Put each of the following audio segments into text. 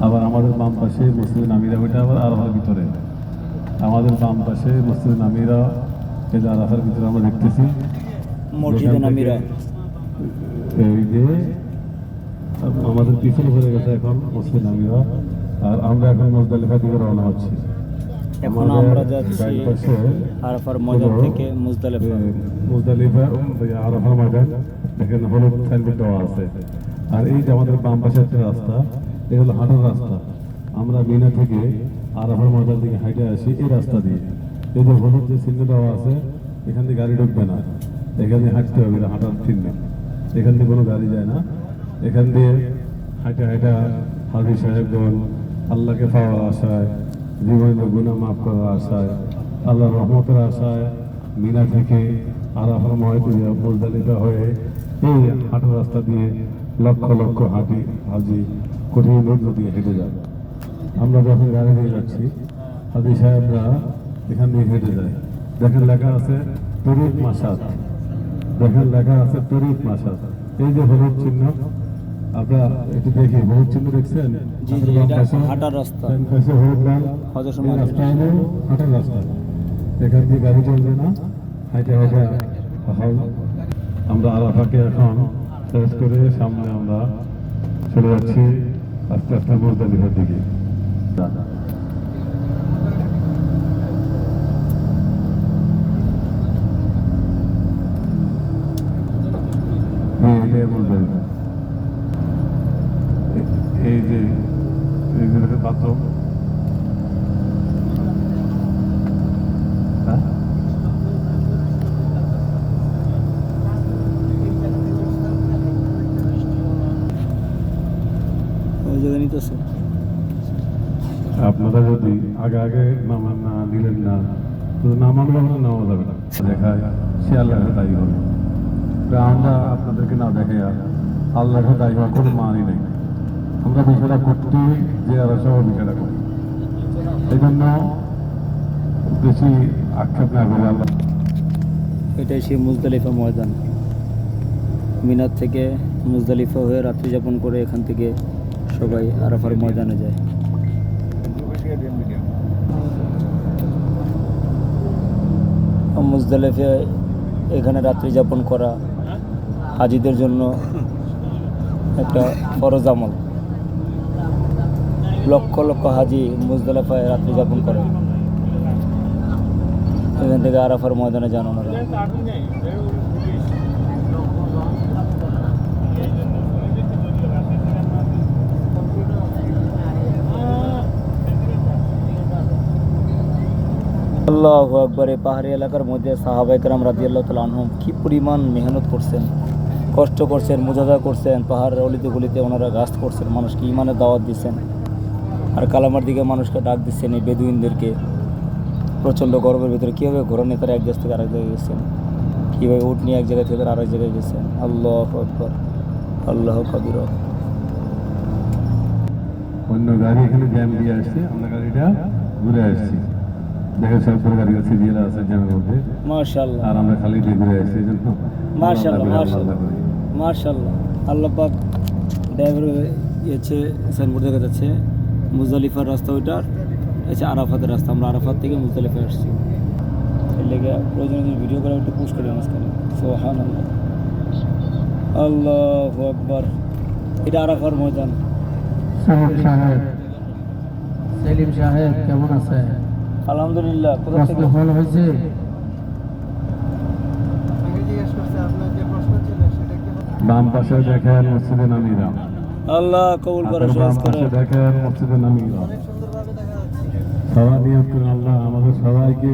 আবার আমাদের বাম পাশে মসজিদ নামিরা, ওইটা আবার আরাফার ভিতরে। আমাদের বাম পাশে মসজিদ নামিরা, এই যে আরাফার ভিতরে আমরা দেখতেছি মসজিদে নামিরা। এই যে আমাদের পিছনে পড়ে গেছে এখন মসজিদ নামিরা, আর আমরা এখন মুজদালিফা দিকে রওনা হচ্ছি। এখন আমরা যাচ্ছি আরাফার ময়দান থেকে মুজদালিফা আরাফার ময়দান, দেখেন হলুদ সাইনবোর্ড দেওয়া আছে। আর এই যে আমাদের বাম পাশে একটা রাস্তা, এই হলো হাঁটার রাস্তা। আমরা মিনা থেকে আরাফার ময়দান থেকে হাঁটে আসি এই রাস্তা দিয়ে। এই যে হলুদ যে চিহ্ন দেওয়া আছে, এখান থেকে গাড়ি ঢুকবে না, এখানে হাঁটতে হবে, হাঁটার চিহ্ন। এখান থেকে কোনো গাড়ি যায় না, এখান দিয়ে হাঁটা হাঁটা হাজি সাহেবগণ আল্লাহকে পাওয়ার আশায়, জীবনের গুনাহ মাফ করার আশায়, আল্লাহর রহমতের আশায় মিনা থেকে আরাফার ময়দানে মুজদালিফা হয়ে এই হাঁটার রাস্তা দিয়ে লক্ষ লক্ষ হাজি কঠিন রোদ দিয়ে হেঁটে যায়। আমরা যখন গাড়ি নিয়ে যাচ্ছি, হাজি সাহেবরা এখান দিয়ে হেঁটে যায়। দেখেন লেখা আছে তরিক মাসাদ, দেখেন লেখা আছে তরিক মাসাদ। এই যে হলুদ চিহ্ন, আপনারা একটু দেখি, হলুদ চিহ্ন দেখছেন? হাঁটার রাস্তা, হাঁটার রাস্তা, এখান দিয়ে গাড়ি চলবে না, হাইটে হাইটে। আমরা আরাফাকে এখন শেষ করে সামনে আমরা চলে যাচ্ছি আস্তে আস্তে মুজদালিফার দিকে। এই যে বাথরুম, আপনারা যদি আগে আগে নামান না দিলেন না, নামানো নেওয়া যাবে না, দেখায় সে আল্লাহকে দায়ী হবে। আমরা আপনাদেরকে না দেখে আল্লাহকে দায়ী হওয়ার কোনো মানই নেই। আমরা বিষয়টা করতে যে আর সহ বিষয়টা করি, এই জন্য বেশি আক্ষেপ না করে আল্লাহ। এটাই সেই মুজদালিফা ময়দান। মিনার থেকে মুজদালিফা হয়ে রাত্রি যাপন করে এখান থেকে সবাই আরাফার ময়দানে যায়। মুজদালিফায় এখানে রাত্রি যাপন করা হাজিদের জন্য একটা ফরজ আমল। লক্ষ লক্ষ হাজি মুজদালিফায় রাত্রি যাপন করে, এখান থেকে আরাফার ময়দানে যান ওনারা। আল্লাহু আকবার। এই পাহাড়ি এলাকার মধ্যে সাহাবায়ে কেরাম রাদিয়াল্লাহু তাআলা আনহুম কি পরিমাণ মেহনত করছেন, কষ্ট করছেন, মুজাহাদা করছেন। পাহাড়ের অলিতে গলিতে ওনারা গাছ করছেন, মানুষকে ইমানের দাওয়াত দিচ্ছেন, আর কালামার দিকে মানুষকে ডাক দিচ্ছেন। এই বেদুইনদেরকে প্রচণ্ড গরমের ভিতরে কীভাবে ঘোরা নিয়ে তারা এক দেশ থেকে আরেক জায়গায় গেছেন, কীভাবে উট নিয়ে এক জায়গা থেকে তারা আরেক জায়গায় গেছেন। আল্লাহু আকবার, আল্লাহ কাবির। অন্য গাড়ি এখানে জ্যাম দিয়ে আসছে, আমরা গাড়িটা ঘুরে আসছি। দেখেন সবগুলো গাড়ি আছে, জেলা আছে জ্যামের মধ্যে, মাশাআল্লাহ। আর আমরা খালি দিয়ে ঘুরে আসছি। এই জন্য মাশাআল্লাহ, মাশাআল্লাহ, মাশাআল্লাহ। আল্লাহ পাক ড্রাইভার হচ্ছে সাইনবোর্ড দেখা যাচ্ছে মুজদালিফার রাস্তা, ওইটার হচ্ছে আরাফাতের রাস্তা। আমরা আরাফাত থেকে মুজদালিফায় আসছি, এর লেগে প্রয়োজনীয় ভিডিও করে একটু পোস্ট করি মাঝখানে। সুবহানাল্লাহ, আল্লাহু আকবার। এটা আরাফার ময়দান। সেলিম সাহেব কেমন আছে? আলহামদুলিল্লাহ। কোথা থেকে ফল হয়েছে? বাম পাশে দেখেন মসজিদে নামিরা, আল্লাহ কবুল করে, সহজ করে। দেখেন মসজিদে নামিরা। সবাই নিয়ত করেন আল্লাহ আমাদের সবাইকে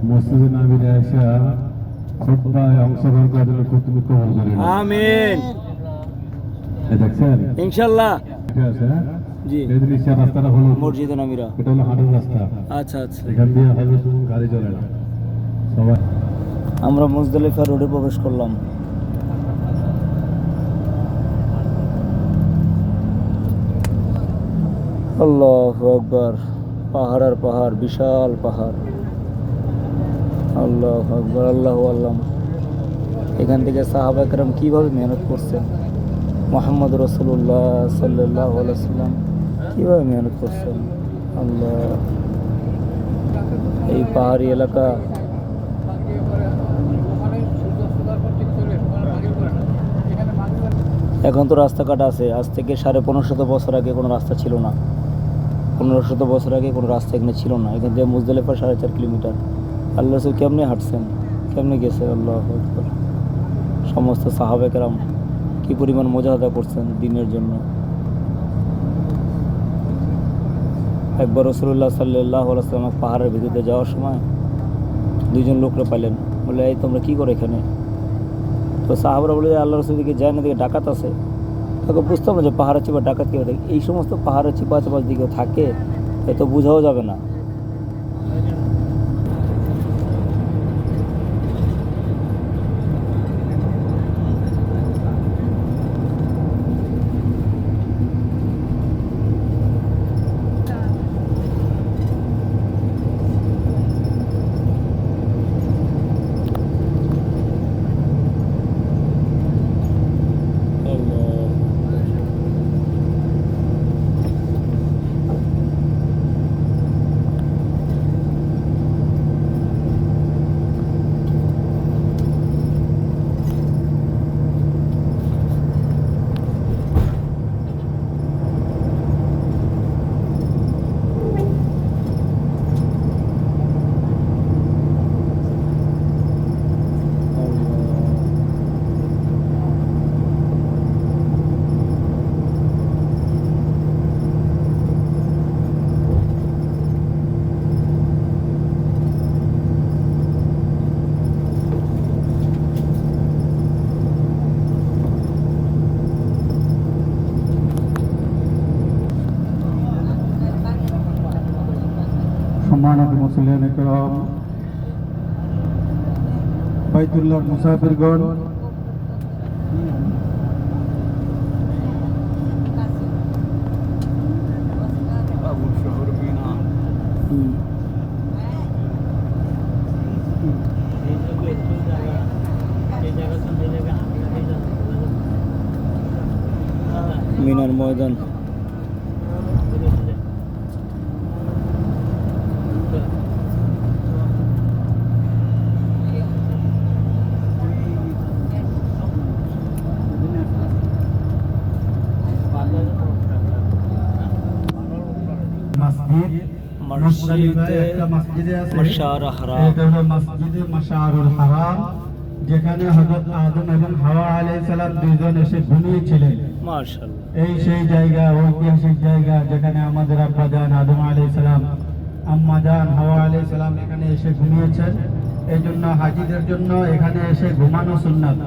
মসজিদে নামিরা এসে খুতবায় অংশগ্রহণ করার জন্য তুমি কবুল করে নাও। আমিন। দেখছেন ইনশাআল্লাহ। ঠিক আছে। জি, এই নিচের রাস্তাটা হলো মসজিদে নামিরা। এটা হলো হাঁটার রাস্তা। আচ্ছা আচ্ছা। এখান দিয়ে হয়তো কোনো গাড়ি চলে না। সবাই আমরা মুজদালিফা রোডে প্রবেশ করলাম। আল্লাহু আকবার। পাহাড় আর পাহাড়, বিশাল পাহাড়। আল্লাহু আকবার, আল্লাহু আল্লাহ। এখান থেকে সাহাবায়ে কেরাম কীভাবে মেহনত করছেন। মুহাম্মদ রাসূলুল্লাহ সাল্লাল্লাহু আলাইহি ওয়াসাল্লাম কিভাবে মেহনত করছেন আল্লাহ? এই পাহাড়ি এলাকা এখন তো রাস্তাঘাট আছে, আজ থেকে 1550 বছর আগে কোনো রাস্তা ছিল না। 1500 বছর আগে কোনো রাস্তা এখানে ছিল না। এখান থেকে মুজদালিফা 4.5 কিলোমিটার। আল্লাহ রসুল কেমনে হাঁটছেন, কেমনে গেছেন? আল্লাহু আকবার। সমস্ত সাহাবে কেরাম কী পরিমাণ মুজাহাদা করছেন দিনের জন্য। একবার রাসূলুল্লাহ সাল্লাল্লাহু আলাইহি ওয়াসাল্লাম পাহাড়ের ভিতরে যাওয়ার সময় দুইজন লোকরা পাইলেন, বলে এই তোমরা কী করো এখানে? তো সাহাবারা বলে আল্লাহ রসুল দিকে যায় না, দিকে ডাকাত আছে। তাকে বুঝতাম না যে পাহাড়ের চিপা ডাকাত কেউ থাকে। এই সমস্ত পাহাড়ের চিপা চাপার দিকেও থাকে, এ তো বোঝাও যাবে না। সম্মানিত মুসলিম کرام, বাইতুল্লাহর মুসাফিরগণ, মিনার ময়দান। মসজিদ মুজদালিফায় একটা মসজিদে আছে, মাশাআর হারাম। এটা হলো মসজিদে মাশারুল হারাম, যেখানে হযরত আদম এবং হাওয়া আলাইহিস সালাম দুইজন এসে ঘুমিয়েছিলেন। মাশাআল্লাহ। এই সেই জায়গা, ঐতিহাসিক জায়গা, যেখানে আমাদের আব্বা জান আদম আলাইহিস সালাম, আম্মা জান হাওয়া আলাইহিস সালাম এখানে এসে ঘুমিয়েছেন। এই জন্য হাজিদের জন্য এখানে এসে ঘুমানো সুন্নাত।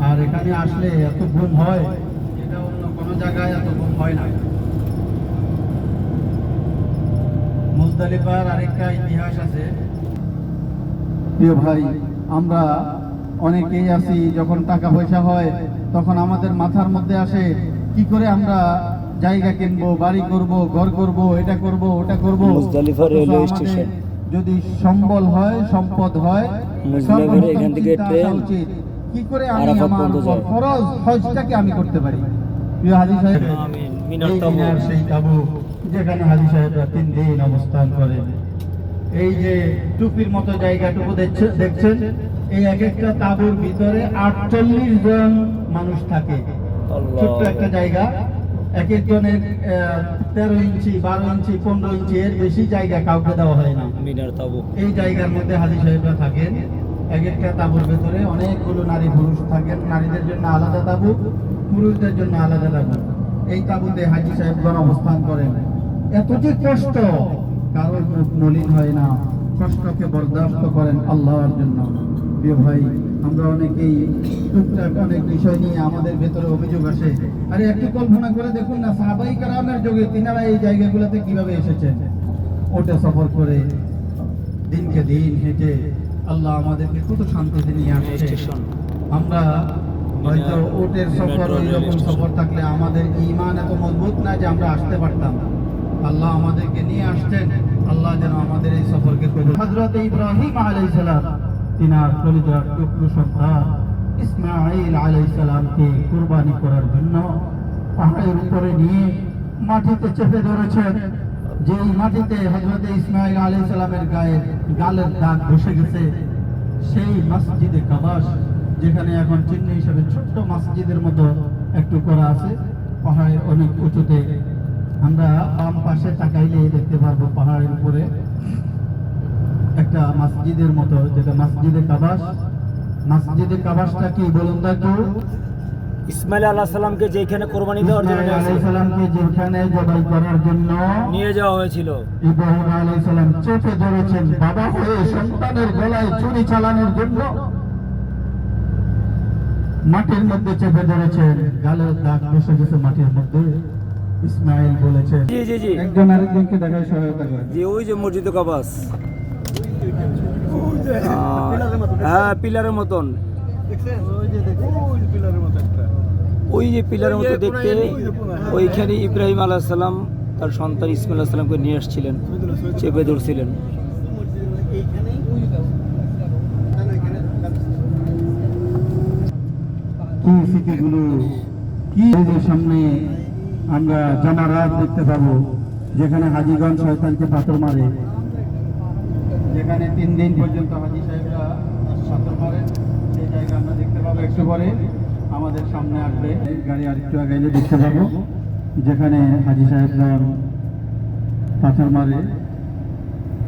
আর এখানে আসলে এত ঘুম হয়, এটা অন্য কোনো জায়গায় এত ঘুম হয় না। মুজদালিফার আরেকটা ইতিহাস আছে। প্রিয় ভাই, আমরা অনেকেই আছি, যখন টাকা পয়সা হয় তখন আমাদের মাথার মধ্যে আসে কি করে আমরা জায়গা কিনবো, বাড়ি করব, ঘর করব, এটা করব, ওটা করব। Muzdalifah railway station. যদি সম্বল হয়, সম্পদ হয়, মুজদালিফার এখান থেকে ট্রেন কি করে আমি আরাফাত আমার পর্যন্ত যায়। ফরজ হজটাকে আমি করতে পারি। প্রিয় হাজী সাহেব, আমিন। মিনার এই তাবু। মিনার সেই তাবু যেখানে হাজী সাহেবরা 3 দিন অবস্থান করেন। এই যে টুপির মতো জায়গাটুকু দেখছেন, এই এক একটা তাবুর ভিতরে 48 জন মানুষ থাকে। আল্লাহ। ছোট্ট একটা জায়গা, এক একজনের 13 ইঞ্চি, 12 ইঞ্চি, 15 ইঞ্চি, এর বেশি জায়গা কাউকে দেওয়া হয় না। মিনার তাবু। এই জায়গার মধ্যে হাজী সাহেবরা থাকেন। এক একটা তাবুর ভেতরে অনেকগুলো নারী পুরুষ থাকেন। নারীদের জন্য আলাদা তাবু, পুরুষদের জন্য আলাদা তাবু। এই তাবুতে হাজী সাহেবগণ অবস্থান করেন। এত যে কষ্ট, কারোর মুখ মলিন হয় না, কষ্টকে বরদাস্ত করেন আল্লাহর জন্য। প্রিয় ভাই, আমরা অনেকেই টুকটাক অনেক বিষয় নিয়ে আমাদের ভেতরে অভিযোগ আসে। আরে একটু কল্পনা করে দেখুন না, সাহাবাই কেরামের যুগে তিনারা এই জায়গাগুলোতে কিভাবে এসেছেন, ওটা সফর করে, দিনকে দিন হেঁটে আল্লাহ আমাদেরকে কত শান্তিতে নিয়ে আসছে। স্টেশন। আমরা হয়তো ওটের সফর, ওই রকম সফর থাকলে আমাদের ঈমান এত মজবুত না যে আমরা আসতে পারতাম। আল্লাহ আমাদেরকে নিয়ে আসছেন, আল্লাহ যেন আমাদের এই সফরকে কবুল। হযরত ইব্রাহিম আলাইহিস সালাম তিনার কলিজার টুকরো সন্তান ইসমাঈল আলাইহিস সালামকে কুরবানি করার জন্য পাহাড়ের উপরে নিয়ে মাটিতে চেপে ধরেছেন, যেই মাটিতে হযরত ইসমাঈল আলাইহিস সালামের গালের দাগ বসে গেছে, সেই মসজিদে কাবাস, যেখানে এখন চিহ্ন হিসেবে ছোট্ট মসজিদের মতো একটু করা আছে পাহাড়ের অনেক উঁচুতে। আমরা বাম পাশে তাকাইলে দেখতে পারবো পাহাড়ের উপরে একটা মসজিদের মতো, যেটা মসজিদে কাবাস। মসজিদে কাবাসটা কি বলুন তো একটু? ইসমাইল আলাইহিস সালামকে যেখানে কোরবানি দেওয়ার জন্য ইসমাঈল আলাইহিস সালামকে যেখানে জবাই করার জন্য নিয়ে যাওয়া হয়েছিল, ইব্রাহিম আলাইহিস সালাম চেপে ধরেছেন বাবা হয়ে সন্তানের গলায় ছুরি চালানোর জন্য। মাটির মধ্যে চেপে ধরেছেন, গালের দাগ বসে গেছে মাটির মধ্যে। ইসমাঈল বলেছেন, জি জি জি একজন আরেকজনকে দেখায় সহায়তা করে। যে ওই যে মসজিদে কাবাস, হ্যাঁ পিলারের মতন, ওই যে পিলারের মতো দেখতে, ওইখানে ইব্রাহিম আলাইহিস সালাম তার সন্তান ইসমাইল আলাইহিস সালামকে নিয়ে আসছিলেন, চেপে ধরছিলেন। কি স্মৃতিগুলো, কি এই যে সামনে আমরা জামারাত দেখতে পাবো, যেখানে হাজীগণ শয়তানকে পাথর মারে, যেখানে 3 দিন পর্যন্ত হাজী সাহেবরা পাথর মারে, সেই জায়গা আমরা দেখতে পাবো। একটু পরে আমাদের সামনে আসবে গাড়ি, আরেকটু আগাইলে দেখতে পাবো যেখানে হাজী সাহেবরা পাথর মারে।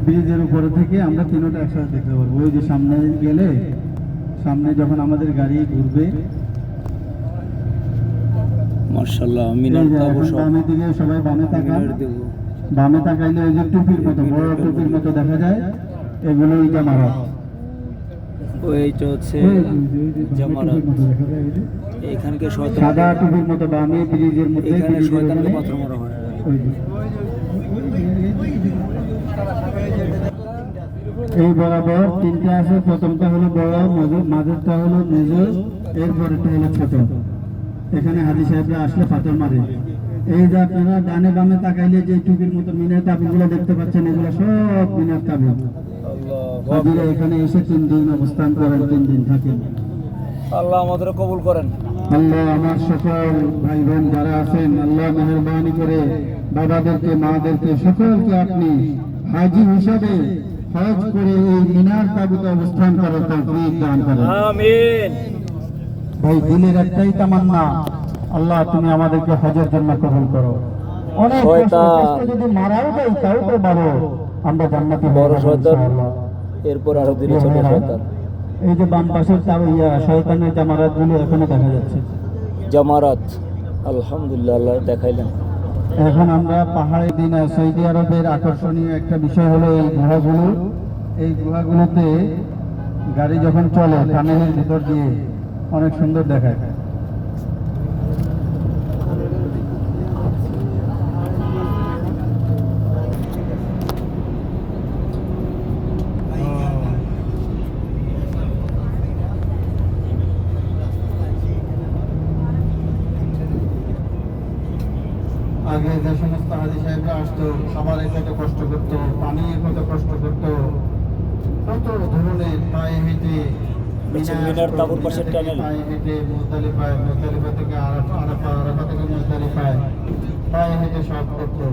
ব্রিজের উপরে থেকে আমরা তিনটা একসাথে দেখতে পারবো। ওই যে সামনে গেলে, সামনে যখন আমাদের গাড়ি ঘুরবে, মাশাআল্লাহ এই মিনার যে তাবু এখন সব বামের দিকে সবাই বামে তাকান। মিনার দেব। বামে তাকাইলে ওই যে টুপির মতো, বড় টুপির মতো দেখা যায়, এগুলোই জামারাত। ওইটা হচ্ছে জামারাত। এইখানকে শয়তান, সাদা টুপির মতো বামে ব্রিজের মধ্যে, এখানে ব্রিজের শয়তানকে ওখানে। পাথর মারা হয়। ওই যে। এই বরাবর 3টা আছে, প্রথমটা হলো বড়, মাঝেরটা হলো মেজর, এরপরেরটা হলো ছোট। এখানে হাজী সাহেবরা আসলে পাথর মারে। এই যে আপনারা ডানে বামে তাকাইলে যে টুপির মতো মিনার তাবুগুলো দেখতে পাচ্ছেন, এগুলো সব মিনার তাবু। হাজীরা এখানে এসে 3 দিন অবস্থান করেন, 3 দিন থাকেন। আল্লাহ আমাদের কবুল করেন। আল্লাহ আমার সকল ভাই বোন যারা আছেন, আল্লাহ মেহেরবানি করে বাবাদেরকে, মাদেরকে, সকলকে আপনি হাজী হিসাবে হজ করে এই মিনার তাবুতে অবস্থান করার তৌফিক দান করেন। আমিন। ভাই দিলের একটাই তামান্না, আল্লাহ তুমি আমাদেরকে হজের জন্য কবুল করো। অনেক কষ্ট যদি মারাও যাই তাও তো বড়, আমরা জান্নাতি বড় হয়ে যাবো শয়তান, ইনশাআল্লাহ। এরপর আরো দিনে ছোট শয়তান। এই যে বাম পাশের শয়তানের জামারাত গুলো এখনো দেখা যাচ্ছে। জামারাত, আলহামদুলিল্লাহ আল্লাহ দেখাইলেন। এখন আমরা পাহাড়ি দিন, সৌদি আরবের আকর্ষণীয় একটা বিষয় হলো এই গুহাগুলো। এই গুহাগুলোতে গাড়ি যখন চলে টানেলের ভিতর দিয়ে অনেক সুন্দর দেখায়। আগে যে সমস্ত হাজী সাহেবরা আসতো, খাবারে কত কষ্ট করতো, পানি কত কষ্ট করতো, কত ধরনের পায়ে হেঁটে মিনার তাবুর পাশের টানেল। পায়ে হেঁটে মুজদালিফায়, মুজদালিফা থেকে আরাফা, আরাফা থেকে মুজদালিফায় পায়ে হেঁটে সব করতো।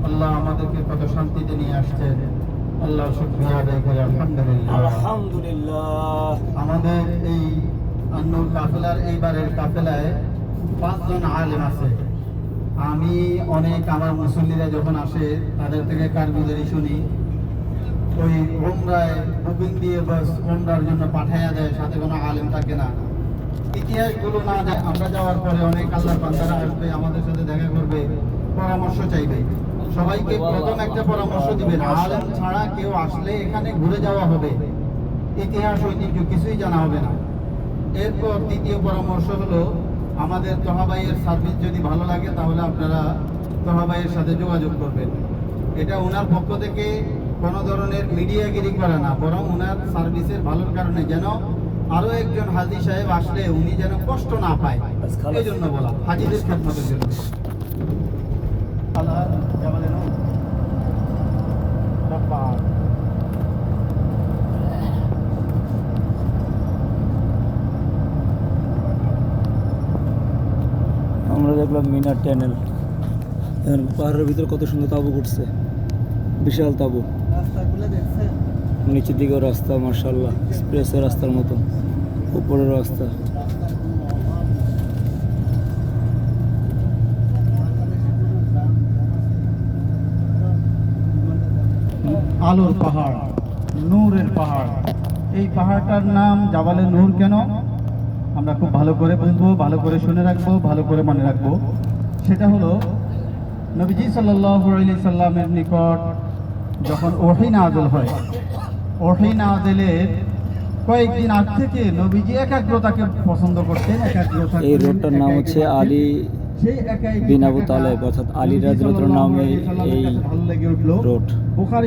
আল্লাহ আমাদেরকে কত শান্তিতে নিয়ে আসছেন, আল্লাহ শুকরিয়া আদায় করে আলহামদুলিল্লাহ। আলহামদুলিল্লাহ। আমাদের এই আন্নুর কাফেলার, এইবারের কাফেলায় 5 জন আলেম আছে। আমি অনেক আমার মুসল্লিরা যখন আসে তাদের থেকে কারগুজারি শুনি, ওই ওমরায় বুকিং দিয়ে বাস ওমরার জন্য পাঠাইয়া দেয়, সাথে কোনো আলেম থাকে না। ইতিহাসগুলো না যায়, আমরা যাওয়ার পরে অনেক আল্লাহর বান্দারা আসবে, আমাদের সাথে দেখা করবে, পরামর্শ চাইবে। সবাইকে প্রথম একটা পরামর্শ দিবেন, আলেম ছাড়া কেউ আসলে এখানে ঘুরে যাওয়া হবে, ইতিহাস ঐতিহ্য কিছুই জানা হবে না। এরপর দ্বিতীয় পরামর্শ হলো, আমাদের তহাবাইয়ের সার্ভিস যদি ভালো লাগে তাহলে আপনারা তহাবাইয়ের সাথে যোগাযোগ করবেন। এটা ওনার পক্ষ থেকে কোনো ধরনের মিডিয়াগিরি করা না, বরং ওনার সার্ভিসের ভালোর কারণে যেন আরো একজন হাজী সাহেব আসলে উনি যেন কষ্ট না পায়, এই জন্য বলা, হাজীদের খেদমতের জন্য। আমরা দেখলাম মিনার টানেল, আর পাহাড়ের ভিতরে কত সুন্দর তাঁবু করছে, বিশাল তাঁবু। নিচের দিকেও রাস্তা, মার্শাল্লাহ, এক্সপ্রেসের রাস্তার মতো, উপরের রাস্তা। আলোর পাহাড়, নূরের পাহাড়। এই পাহাড়টার নাম জাবালে নূর কেন? আমরা খুব ভালো করে বুঝবো, ভালো করে শুনে রাখবো, ভালো করে মনে রাখবো। সেটা হলো নবীজি সাল্লাল্লাহু আলাইহি সাল্লামের নিকট যখন ওহী নাযিল হয়, ওহী নাযিলের কয়েকদিন আগ থেকে নবীজি একাগ্রতাকে পছন্দ করতেন। একাগ্রতা, এই রোডটার নাম হচ্ছে আলী সেই একাই বিন আবু তালেব, অর্থাৎ আলী রাদিয়াল্লাহু তাআলার নামে এই ভালো লেগে উঠলো। রোড। বুখারী